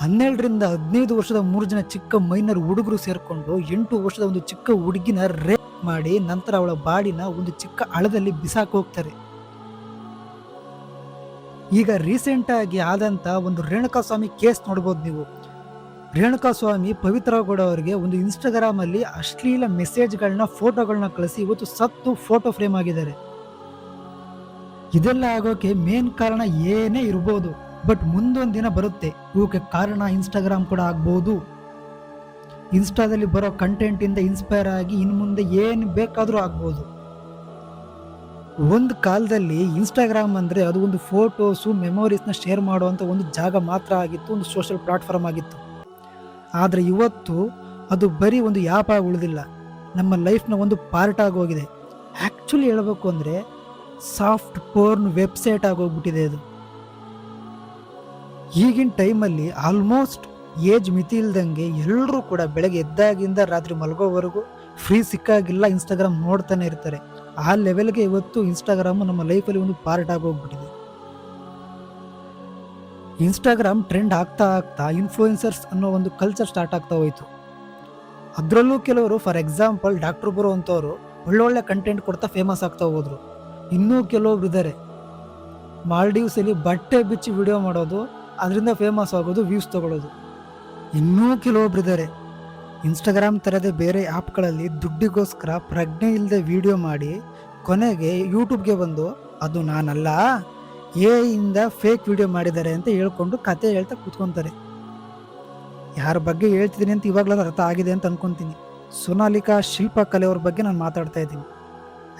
12ರಿಂದ 15 ವರ್ಷದ 3 ಜನ ಚಿಕ್ಕ ಮೈನರ್ ಹುಡುಗರು ಸೇರ್ಕೊಂಡು 8 ವರ್ಷದ ಒಂದು ಚಿಕ್ಕ ಹುಡುಗಿನ ರೇಪ್ ಮಾಡಿ ನಂತರ ಅವಳ ಬಾಡಿನ ಒಂದು ಚಿಕ್ಕ ಹಳ್ಳದಲ್ಲಿ ಬಿಸಾಕ್ ಹೋಗ್ತಾರೆ. ಈಗ ರೀಸೆಂಟ್ ಆಗಿ ಆದಂತ ಒಂದು ರೇಣುಕಾಸ್ವಾಮಿ ಕೇಸ್ ನೋಡ್ಬೋದು ನೀವು. ರೇಣುಕಾಸ್ವಾಮಿ ಪವಿತ್ರ ಗೌಡ ಅವರಿಗೆ ಒಂದು ಇನ್ಸ್ಟಾಗ್ರಾಮ್ ಅಲ್ಲಿ ಅಶ್ಲೀಲ ಮೆಸೇಜ್ಗಳನ್ನ ಫೋಟೋಗಳನ್ನ ಕಳಿಸಿ ಇವತ್ತು ಸತ್ತು ಫೋಟೋ ಫ್ರೇಮ್ ಆಗಿದ್ದಾರೆ. ಇದೆಲ್ಲ ಆಗೋಕೆ ಮೇನ್ ಕಾರಣ ಏನೇ ಇರ್ಬೋದು, ಬಟ್ ಮುಂದೊಂದು ದಿನ ಬರುತ್ತೆ ಇವಕ್ಕೆ ಕಾರಣ ಇನ್ಸ್ಟಾಗ್ರಾಮ್ ಕೂಡ ಆಗ್ಬೋದು. ಇನ್ಸ್ಟಾದಲ್ಲಿ ಬರೋ ಕಂಟೆಂಟ್ ಇಂದ ಇನ್ಸ್ಪೈರ್ ಆಗಿ ಇನ್ನು ಮುಂದೆ ಏನು ಬೇಕಾದರೂ ಆಗ್ಬೋದು. ಒಂದು ಕಾಲದಲ್ಲಿ ಇನ್ಸ್ಟಾಗ್ರಾಮ್ ಅಂದರೆ ಅದು ಒಂದು ಫೋಟೋಸು ಮೆಮೊರೀಸ್ನ ಶೇರ್ ಮಾಡುವಂಥ ಒಂದು ಜಾಗ ಮಾತ್ರ ಆಗಿತ್ತು, ಒಂದು ಸೋಷಿಯಲ್ ಪ್ಲಾಟ್ಫಾರ್ಮ್ ಆಗಿತ್ತು. ಆದರೆ ಇವತ್ತು ಅದು ಬರೀ ಒಂದು ಆ್ಯಪ್ ಆಗಿ ಉಳಿದಿಲ್ಲ, ನಮ್ಮ ಲೈಫ್ನ ಒಂದು ಪಾರ್ಟ್ ಆಗೋಗಿದೆ. ಆ್ಯಕ್ಚುಲಿ ಹೇಳಬೇಕು ಅಂದರೆ ಸಾಫ್ಟ್ ಪೋರ್ನ್ ವೆಬ್ಸೈಟ್ ಆಗೋಗ್ಬಿಟ್ಟಿದೆ ಅದು. ಈಗಿನ ಟೈಮಲ್ಲಿ ಆಲ್ಮೋಸ್ಟ್ ಏಜ್ ಮಿತಿ ಇಲ್ದಂಗೆ ಎಲ್ಲರೂ ಕೂಡ ಬೆಳಗ್ಗೆ ಎದ್ದಾಗಿಂದ ರಾತ್ರಿ ಮಲಗೋವರೆಗೂ ಫ್ರೀ ಸಿಕ್ಕಾಗಿಲ್ಲ ಇನ್ಸ್ಟಾಗ್ರಾಮ್ ನೋಡ್ತಾನೆ ಇರ್ತಾರೆ. ಆ ಲೆವೆಲ್ಗೆ ಇವತ್ತು ಇನ್ಸ್ಟಾಗ್ರಾಮ್ ನಮ್ಮ ಲೈಫಲ್ಲಿ ಒಂದು ಪಾರ್ಟ್ ಆಗೋಗ್ಬಿಟ್ಟಿದೆ. ಇನ್ಸ್ಟಾಗ್ರಾಮ್ ಟ್ರೆಂಡ್ ಆಗ್ತಾ ಆಗ್ತಾ ಇನ್ಫ್ಲೂಯೆನ್ಸರ್ಸ್ ಅನ್ನೋ ಒಂದು ಕಲ್ಚರ್ ಸ್ಟಾರ್ಟ್ ಆಗ್ತಾ ಹೋಯಿತು. ಅದರಲ್ಲೂ ಕೆಲವರು ಫಾರ್ ಎಕ್ಸಾಂಪಲ್ ಡಾಕ್ಟರ್ ಬರೋ ಅಂಥವ್ರು ಒಳ್ಳೊಳ್ಳೆ ಕಂಟೆಂಟ್ ಕೊಡ್ತಾ ಫೇಮಸ್ ಆಗ್ತಾ ಹೋದ್ರು. ಇನ್ನೂ ಕೆಲವೊಬ್ರು ಇದ್ದಾರೆ ಮಾಲ್ಡೀವ್ಸಲ್ಲಿ ಬಟ್ಟೆ ಬಿಚ್ಚಿ ವಿಡಿಯೋ ಮಾಡೋದು, ಅದರಿಂದ ಫೇಮಸ್ ಆಗೋದು, ವ್ಯೂಸ್ ತಗೊಳ್ಳೋದು. ಇನ್ನೂ ಕೆಲವೊಬ್ರು ಇದ್ದಾರೆ ಇನ್ಸ್ಟಾಗ್ರಾಮ್ ಥರದೇ ಬೇರೆ ಆ್ಯಪ್ಗಳಲ್ಲಿ ದುಡ್ಡಿಗೋಸ್ಕರ ಪ್ರಜ್ಞೆ ಇಲ್ಲದೆ ವಿಡಿಯೋ ಮಾಡಿ ಕೊನೆಗೆ ಯೂಟ್ಯೂಬ್ಗೆ ಬಂದು ಅದು ನಾನಲ್ಲ ಇಂದ ಫೇಕ್ ವಿಡಿಯೋ ಮಾಡಿದ್ದಾರೆ ಅಂತ ಹೇಳ್ಕೊಂಡು ಕತೆ ಹೇಳ್ತಾ ಕೂತ್ಕೊತಾರೆ. ಯಾರ ಬಗ್ಗೆ ಹೇಳ್ತಿದ್ದೀನಿ ಅಂತ ಇವಾಗಲೂ ಅರ್ಥ ಆಗಿದೆ ಅಂತ ಅನ್ಕೊತೀನಿ. ಸೋನಾಲಿಕಾ ಶಿಲ್ಪಾ ಕಲೆ ಅವ್ರ ಬಗ್ಗೆ ನಾನು ಮಾತಾಡ್ತಾ ಇದ್ದೀನಿ.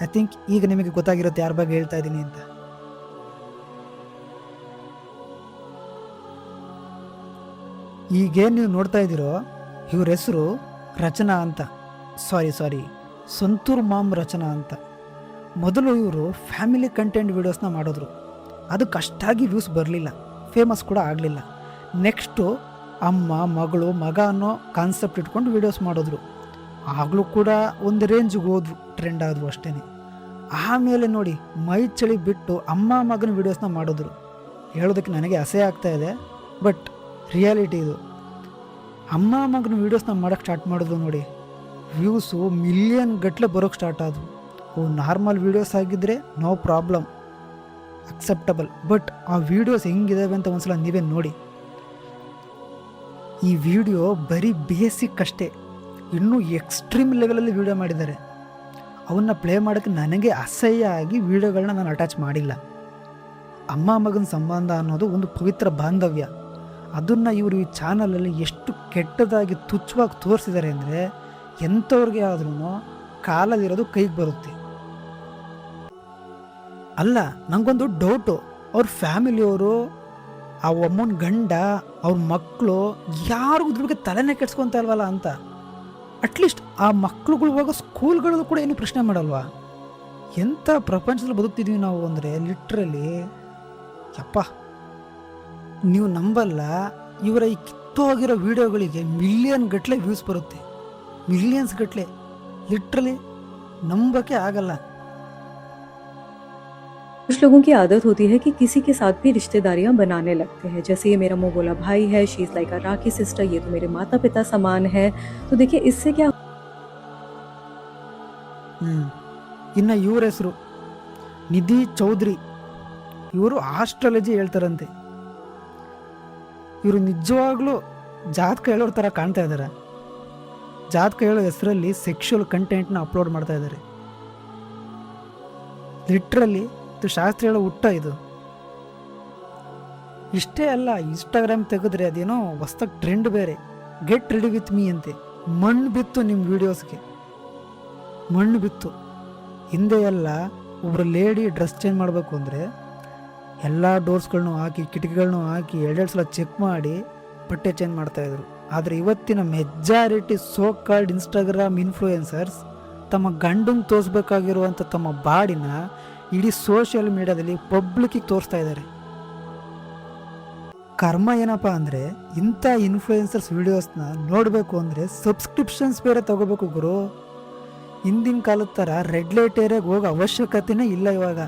ಐ ಥಿಂಕ್ ಈಗ ನಿಮಗೆ ಗೊತ್ತಾಗಿರುತ್ತೆ ಯಾರ ಬಗ್ಗೆ ಹೇಳ್ತಾ ಇದ್ದೀನಿ ಅಂತ. ಈಗೇನು ನೀವು ನೋಡ್ತಾ ಇದ್ದೀರೋ ಇವ್ರ ಹೆಸರು ರಚನಾ ಅಂತ, ಸಾರಿ ಸಂತೂರ್ ಮಾಮ್ ರಚನಾ ಅಂತ. ಮೊದಲು ಇವರು ಫ್ಯಾಮಿಲಿ ಕಂಟೆಂಟ್ ವೀಡಿಯೋಸ್ನ ಮಾಡಿದ್ರು, ಅದಕ್ಕೆ ಅಷ್ಟಾಗಿ ವ್ಯೂಸ್ ಬರಲಿಲ್ಲ, ಫೇಮಸ್ ಕೂಡ ಆಗಲಿಲ್ಲ. ನೆಕ್ಸ್ಟು ಅಮ್ಮ ಮಗಳು ಮಗ ಅನ್ನೋ ಕಾನ್ಸೆಪ್ಟ್ ಇಟ್ಕೊಂಡು ವೀಡಿಯೋಸ್ ಮಾಡಿದ್ರು, ಆಗಲೂ ಕೂಡ ಒಂದು ರೇಂಜಿಗೆ ಹೋದ್ರು, ಟ್ರೆಂಡ್ ಆದರು ಅಷ್ಟೇ. ಆಮೇಲೆ ನೋಡಿ ಮೈ ಚಳಿ ಬಿಟ್ಟು ಅಮ್ಮ ಮಗನ ವೀಡಿಯೋಸ್ನ ಮಾಡಿದ್ರು. ಹೇಳೋದಕ್ಕೆ ನನಗೆ ಅಸಹ್ಯ ಆಗ್ತಾ ಇದೆ, ಬಟ್ ರಿಯಾಲಿಟಿ ಇದು. ಅಮ್ಮ ಮಗನ ವೀಡಿಯೋಸ್ನ ಮಾಡೋಕ್ಕೆ ಸ್ಟಾರ್ಟ್ ಮಾಡಿದ್ರು ನೋಡಿ, ವ್ಯೂಸು ಮಿಲಿಯನ್ ಗಟ್ಟಲೆ ಬರೋಕ್ಕೆ ಸ್ಟಾರ್ಟ್ ಆದವು. ಅವು ನಾರ್ಮಲ್ ವೀಡಿಯೋಸ್ ಆಗಿದ್ದರೆ ನೋ ಪ್ರಾಬ್ಲಮ್, ಅಕ್ಸೆಪ್ಟಬಲ್. ಬಟ್ ಆ ವೀಡಿಯೋಸ್ ಹೆಂಗಿದಾವೆ ಅಂತ ಒಂದ್ಸಲ ನೀವೇ ನೋಡಿ. ಈ ವಿಡಿಯೋ ಬರೀ ಬೇಸಿಕ್ ಅಷ್ಟೇ, ಇನ್ನೂ ಎಕ್ಸ್ಟ್ರೀಮ್ ಲೆವೆಲಲ್ಲಿ ವೀಡಿಯೋ ಮಾಡಿದ್ದಾರೆ. ಅವನ್ನ ಪ್ಲೇ ಮಾಡೋಕ್ಕೆ ನನಗೆ ಅಸಹ್ಯ ಆಗಿ ವೀಡಿಯೋಗಳನ್ನ ನಾನು ಅಟ್ಯಾಚ್ ಮಾಡಿಲ್ಲ. ಅಮ್ಮ ಮಗನ ಸಂಬಂಧ ಅನ್ನೋದು ಒಂದು ಪವಿತ್ರ ಬಾಂಧವ್ಯ, ಅದನ್ನು ಇವರು ಈ ಚಾನಲಲ್ಲಿ ಎಷ್ಟು ಕೆಟ್ಟದಾಗಿ ತುಚ್ಛವಾಗಿ ತೋರಿಸಿದ್ದಾರೆ ಅಂದರೆ ಎಂಥವ್ರಿಗೆ ಆದ್ರೂ ಕಾಲಲ್ಲಿರೋದು ಕೈಗೆ ಬರುತ್ತೆ. ಅಲ್ಲ, ನನಗೊಂದು ಡೌಟು, ಅವ್ರ ಫ್ಯಾಮಿಲಿಯವರು, ಆ ಅಮ್ಮನ ಗಂಡ, ಅವ್ರ ಮಕ್ಕಳು ಯಾರಿಗೂ ಇದ್ರ ಬಗ್ಗೆ ತಲೆನೇ ಕೆಡ್ಸ್ಕೊತಾ ಇಲ್ವಲ್ಲ ಅಂತ. ಅಟ್ಲೀಸ್ಟ್ ಆ ಮಕ್ಕಳುಗಳು ಹೋಗೋ ಸ್ಕೂಲ್ಗಳಲ್ಲೂ ಕೂಡ ಏನು ಪ್ರಶ್ನೆ ಮಾಡಲ್ವಾ? ಎಂಥ ಪ್ರಪಂಚದಲ್ಲಿ ಬದುಕ್ತಿದ್ವಿ ನಾವು ಅಂದರೆ ಲಿಟ್ರಲಿ ಯಪ್ಪ, ನೀವು ನಂಬಲ್ಲ, ಇವರ ಈ ಕಿತ್ತೋಗಿರೋ ವಿಡಿಯೋಗಳಿಗೆ ಮಿಲಿಯನ್ ಗಟ್ಟಲೆ ವ್ಯೂಸ್ ಬರುತ್ತೆ, ಮಿಲಿಯನ್ಸ್ ಗಟ್ಟಲೆ. ಲಿಟ್ರಲಿ ನಂಬಕ್ಕೆ ಆಗಲ್ಲ. कुछ लोगों की आदत होती है कि किसी के साथ भी रिश्तेदारियां बनाने लगते हैं। जैसे ये मेरा मुंह बोला भाई है, she is like a rakhi sister, ये तो मेरे माता पिता समान है। तो देखिए इससे क्या ಇನ್ನು ಇವ್ರ ಹೆಸರು ನಿಧಿ ಚೌಧರಿ. ಇವರು ಆಸ್ಟ್ರಾಲಜಿ ಹೇಳ್ತಾರಂತೆ. ಇವರು ನಿಜವಾಗ್ಲೂ ಜಾತಕ ಹೇಳೋರ ಥರ ಕಾಣ್ತಾ ಇದ್ದಾರೆ. ಜಾತಕ ಹೇಳೋ ಹೆಸರಲ್ಲಿ ಸೆಕ್ಷುವಲ್ ಕಂಟೆಂಟ್ನ ಅಪ್ಲೋಡ್ ಮಾಡ್ತಾ ಇದ್ದಾರೆ. ಲಿಟ್ರಲಿ ಇದು ಶಾಸ್ತ್ರ ಹೇಳೋ ಹುಟ್ಟ ಇದು. ಇಷ್ಟೇ ಅಲ್ಲ, ಇನ್ಸ್ಟಾಗ್ರಾಮ್ ತೆಗೆದ್ರೆ ಅದೇನೋ ಹೊಸ್ದಾಗಿ ಟ್ರೆಂಡ್ ಬೇರೆ, ಗೆಟ್ ರೆಡಿ ವಿತ್ ಮೀ ಅಂತೆ. ಮಣ್ಣು ಬಿತ್ತು ನಿಮ್ಮ ವೀಡಿಯೋಸ್ಗೆ, ಮಣ್ಣು ಬಿತ್ತು. ಹಿಂದೆ ಎಲ್ಲ ಒಬ್ಬರು ಲೇಡಿ ಡ್ರೆಸ್ ಚೇಂಜ್ ಮಾಡಬೇಕು ಅಂದರೆ ಎಲ್ಲ ಡೋರ್ಸ್ಗಳನ್ನೂ ಹಾಕಿ ಕಿಟಕಿಗಳನ್ನೂ ಹಾಕಿ ಎರಡೆರಡು ಸಲ ಚೆಕ್ ಮಾಡಿ ಬಟ್ಟೆ ಚೇಂಜ್ ಮಾಡ್ತಾಯಿದ್ರು. ಆದರೆ ಇವತ್ತಿನ majority so called Instagram influencers ತಮ್ಮ ಗಂಡಂಗೆ ತೋರಿಸ್ಬೇಕಾಗಿರುವಂಥ ತಮ್ಮ ಬಾಡಿನ ಇಡೀ ಸೋಷಿಯಲ್ ಮೀಡಿಯಾದಲ್ಲಿ ಪಬ್ಲಿಕ್ಕಿಗೆ ತೋರಿಸ್ತಾ ಇದ್ದಾರೆ. ಕರ್ಮ ಏನಪ್ಪ ಅಂದರೆ, ಇಂಥ ಇನ್ಫ್ಲೂಯೆನ್ಸರ್ಸ್ ವೀಡಿಯೋಸ್ನ ನೋಡಬೇಕು ಅಂದರೆ ಸಬ್ಸ್ಕ್ರಿಪ್ಷನ್ಸ್ ಬೇರೆ ತಗೋಬೇಕು ಗುರು. ಹಿಂದಿನ ಕಾಲದ ಥರ ರೆಡ್ ಲೈಟ್ ಏರಿಯಾಗೆ ಹೋಗೋ ಅವಶ್ಯಕತೆನೇ ಇಲ್ಲ. ಇವಾಗ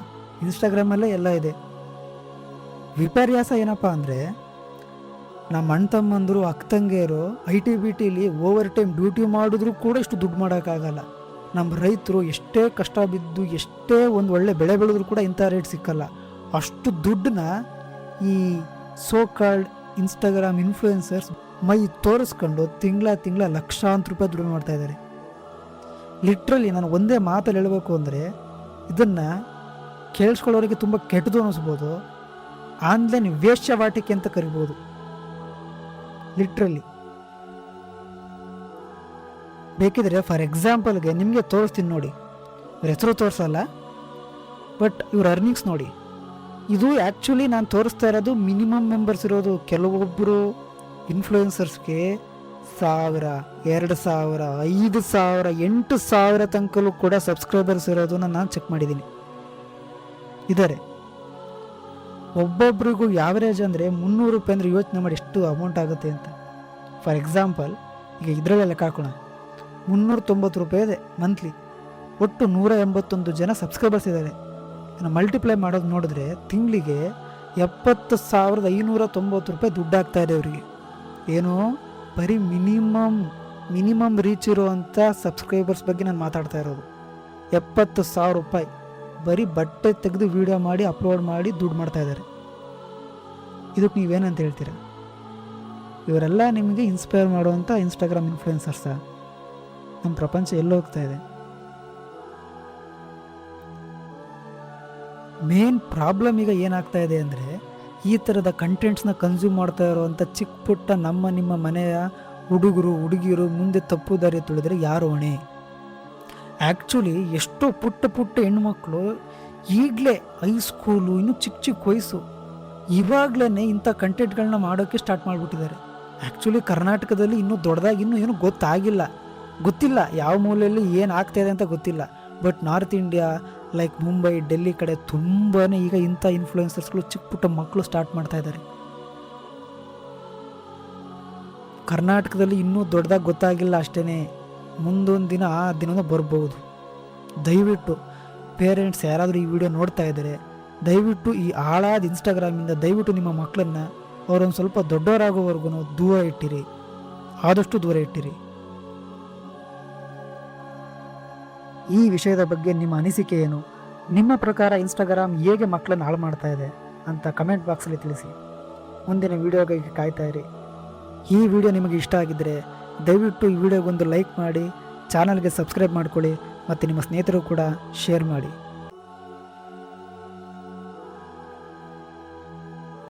ಇನ್ಸ್ಟಾಗ್ರಾಮಲ್ಲೇ ಎಲ್ಲ ಇದೆ. ವಿಪರ್ಯಾಸ ಏನಪ್ಪ ಅಂದರೆ, ನಮ್ಮ ಅಣ್ಣ ತಮ್ಮಂದರು ಅಕ್ಕ ತಂಗಿಯರು ITBTಲಿ ಓವರ್ ಟೈಮ್ ಡ್ಯೂಟಿ ಮಾಡಿದ್ರೂ ಕೂಡ ಇಷ್ಟು ದುಡ್ಡು ಮಾಡೋಕ್ಕಾಗಲ್ಲ. ನಮ್ಮ ರೈತರು ಎಷ್ಟೇ ಕಷ್ಟ ಬಿದ್ದು ಎಷ್ಟೇ ಒಂದು ಒಳ್ಳೆ ಬೆಳೆ ಬೆಳೆದ್ರೂ ಕೂಡ ಇಂಥ ರೇಟ್ ಸಿಕ್ಕಲ್ಲ. ಅಷ್ಟು ದುಡ್ಡನ್ನ ಈ ಸೋ ಕಾಲ್ಡ್ ಇನ್ಸ್ಟಾಗ್ರಾಮ್ ಇನ್ಫ್ಲೂಯೆನ್ಸರ್ಸ್ ಮೈ ತೋರಿಸ್ಕೊಂಡು ತಿಂಗಳ ಲಕ್ಷಾಂತರ ರೂಪಾಯಿ ದುಡ್ಡು ಮಾಡ್ತಾ ಇದ್ದಾರೆ. ಲಿಟ್ರಲಿ ನಾನು ಒಂದೇ ಮಾತಲ್ಲಿ ಹೇಳಬೇಕು ಅಂದರೆ, ಇದನ್ನು ಕೇಳಿಸ್ಕೊಳ್ಳೋರಿಗೆ ತುಂಬ ಕೆಟ್ಟದು ಅನ್ನಿಸ್ಬೋದು. ಆನ್ಲೈನ್ ವೇಶ್ಯವಾಟಿಕೆ ಅಂತ ಕರಿಬೋದು. ಲಿಟ್ರಲಿ ಬೇಕಿದ್ರೆ ಫಾರ್ ಎಕ್ಸಾಂಪಲ್ಗೆ ನಿಮಗೆ ತೋರಿಸ್ತೀನಿ ನೋಡಿ. ಇವ್ರ ಹೆಸರು ತೋರಿಸಲ್ಲ, ಬಟ್ ಇವ್ರ ಅರ್ನಿಂಗ್ಸ್ ನೋಡಿ. ಇದು ಆ್ಯಕ್ಚುಲಿ ನಾನು ತೋರಿಸ್ತಾ ಇರೋದು ಮಿನಿಮಮ್ ಮೆಂಬರ್ಸ್ ಇರೋದು. ಕೆಲವೊಬ್ಬರು ಇನ್ಫ್ಲೂಯೆನ್ಸರ್ಸ್ಗೆ 1000, 2000, 5000, 8000 ತನಕಲೂ ಕೂಡ ಸಬ್ಸ್ಕ್ರೈಬರ್ಸ್ ಇರೋದನ್ನ ನಾನು ಚೆಕ್ ಮಾಡಿದ್ದೀನಿ ಇದ್ದಾರೆ. ಒಬ್ಬೊಬ್ರಿಗೂ ಯಾವರೇಜ್ ಅಂದರೆ 300 ರೂಪಾಯಿ ಅಂದರೆ ಯೋಚನೆ ಮಾಡಿ ಎಷ್ಟು ಅಮೌಂಟ್ ಆಗುತ್ತೆ ಅಂತ. ಫಾರ್ ಎಕ್ಸಾಂಪಲ್ ಈಗ ಇದರಲ್ಲೇ ಲೆಕ್ಕ ಹಾಕೋಣ, 390 ರೂಪಾಯಿ ಇದೆ ಮಂತ್ಲಿ. ಒಟ್ಟು 181 ಜನ ಸಬ್ಸ್ಕ್ರೈಬರ್ಸ್ ಇದ್ದಾರೆ. ಇನ್ನು ಮಲ್ಟಿಪ್ಲೈ ಮಾಡೋದು ನೋಡಿದ್ರೆ ತಿಂಗಳಿಗೆ 70,590 ರೂಪಾಯಿ ದುಡ್ಡು ಆಗ್ತಾ ಇದೆ ಅವರಿಗೆ. ಏನು ಬರೀ ಮಿನಿಮಮ್ ರೀಚ್ ಇರೋವಂಥ ಸಬ್ಸ್ಕ್ರೈಬರ್ಸ್ ಬಗ್ಗೆ ನಾನು ಮಾತಾಡ್ತಾ ಇರೋದು. 70,000 ರೂಪಾಯಿ ಬರೀ ಬಟ್ಟೆ ತೆಗೆದು ವೀಡಿಯೋ ಮಾಡಿ ಅಪ್ಲೋಡ್ ಮಾಡಿ ದುಡ್ಡು ಮಾಡ್ತಾ ಇದ್ದಾರೆ. ಇದಕ್ಕೆ ನೀವೇನಂತ ಹೇಳ್ತೀರಾ? ಇವರೆಲ್ಲ ನಿಮಗೆ ಇನ್ಸ್ಪೈರ್ ಮಾಡುವಂಥ ಇನ್ಸ್ಟಾಗ್ರಾಮ್ ಇನ್ಫ್ಲೂಯೆನ್ಸರ್ಸ? ನಮ್ಮ ಪ್ರಪಂಚ ಎಲ್ಲೋಗ್ತಾ ಇದೆ? ಮೇನ್ ಪ್ರಾಬ್ಲಮ್ ಈಗ ಏನಾಗ್ತಾ ಇದೆ ಅಂದರೆ, ಈ ಥರದ ಕಂಟೆಂಟ್ಸ್ನ ಕನ್ಸ್ಯೂಮ್ ಮಾಡ್ತಾ ಇರೋವಂಥ ಚಿಕ್ಕ ಪುಟ್ಟ ನಿಮ್ಮ ಮನೆಯ ಹುಡುಗರು ಹುಡುಗಿಯರು ಮುಂದೆ ತಪ್ಪು ದಾರಿ ತುಳಿದ್ರೆ ಯಾರು ಹೊಣೆ? ಆ್ಯಕ್ಚುಲಿ ಎಷ್ಟೋ ಪುಟ್ಟ ಹೆಣ್ಮಕ್ಳು ಈಗಲೇ ಹೈಸ್ಕೂಲು, ಇನ್ನೂ ಚಿಕ್ಕ ವಯಸ್ಸು, ಇವಾಗಲೇ ಇಂಥ ಕಂಟೆಂಟ್ಗಳನ್ನ ಮಾಡೋಕ್ಕೆ ಸ್ಟಾರ್ಟ್ ಮಾಡಿಬಿಟ್ಟಿದ್ದಾರೆ. ಆ್ಯಕ್ಚುಲಿ ಕರ್ನಾಟಕದಲ್ಲಿ ಇನ್ನೂ ದೊಡ್ಡದಾಗಿ ಏನೂ ಗೊತ್ತಿಲ್ಲ ಯಾವ ಮೂಲೆಯಲ್ಲಿ ಏನು ಆಗ್ತಾಯಿದೆ ಅಂತ ಗೊತ್ತಿಲ್ಲ. But north India like Mumbai, Delhi ಕಡೆ ತುಂಬಾ ಈಗ ಇಂಥ ಇನ್ಫ್ಲೂಯೆನ್ಸರ್ಸ್ಗಳು ಚಿಕ್ಕ ಪುಟ್ಟ ಮಕ್ಕಳು ಸ್ಟಾರ್ಟ್ ಮಾಡ್ತಾ ಇದ್ದಾರೆ. ಕರ್ನಾಟಕದಲ್ಲಿ ಇನ್ನೂ ದೊಡ್ಡದಾಗಿ ಗೊತ್ತಾಗಿಲ್ಲ ಅಷ್ಟೇ. ಮುಂದೊಂದು ದಿನ ಆ ದಿನ ಬರ್ಬೋದು. ದಯವಿಟ್ಟು ಪೇರೆಂಟ್ಸ್ ಯಾರಾದರೂ ಈ ವಿಡಿಯೋ ನೋಡ್ತಾ ಇದ್ದಾರೆ, ದಯವಿಟ್ಟು ಈ ಹಾಳಾದ ಇನ್ಸ್ಟಾಗ್ರಾಮಿಂದ ದಯವಿಟ್ಟು ನಿಮ್ಮ ಮಕ್ಕಳನ್ನು ಅವರೊಂದು ಸ್ವಲ್ಪ ದೊಡ್ಡವರಾಗೋವರೆಗೂ ದೂರ ಇಟ್ಟಿರಿ, ಆದಷ್ಟು ದೂರ ಇಟ್ಟಿರಿ. ಈ ವಿಷಯದ ಬಗ್ಗೆ ನಿಮ್ಮ ಅನಿಸಿಕೆ ಏನು? ನಿಮ್ಮ ಪ್ರಕಾರ ಇನ್ಸ್ಟಾಗ್ರಾಮ್ ಹೇಗೆ ಮಕ್ಕಳನ್ನು ಹಾಳು ಮಾಡ್ತಾ ಇದೆ ಅಂತ ಕಮೆಂಟ್ ಬಾಕ್ಸಲ್ಲಿ ತಿಳಿಸಿ. ಮುಂದಿನ ವಿಡಿಯೋಗಾಗಿ ಕಾಯ್ತಾ ಇರಿ. ಈ ವಿಡಿಯೋ ನಿಮಗೆ ಇಷ್ಟ ಆಗಿದ್ದರೆ ದಯವಿಟ್ಟು ಈ ವಿಡಿಯೋಗೊಂದು ಲೈಕ್ ಮಾಡಿ, ಚಾನಲ್ಗೆ ಸಬ್ಸ್ಕ್ರೈಬ್ ಮಾಡ್ಕೊಳ್ಳಿ ಮತ್ತು ನಿಮ್ಮ ಸ್ನೇಹಿತರು ಕೂಡ ಶೇರ್ ಮಾಡಿ.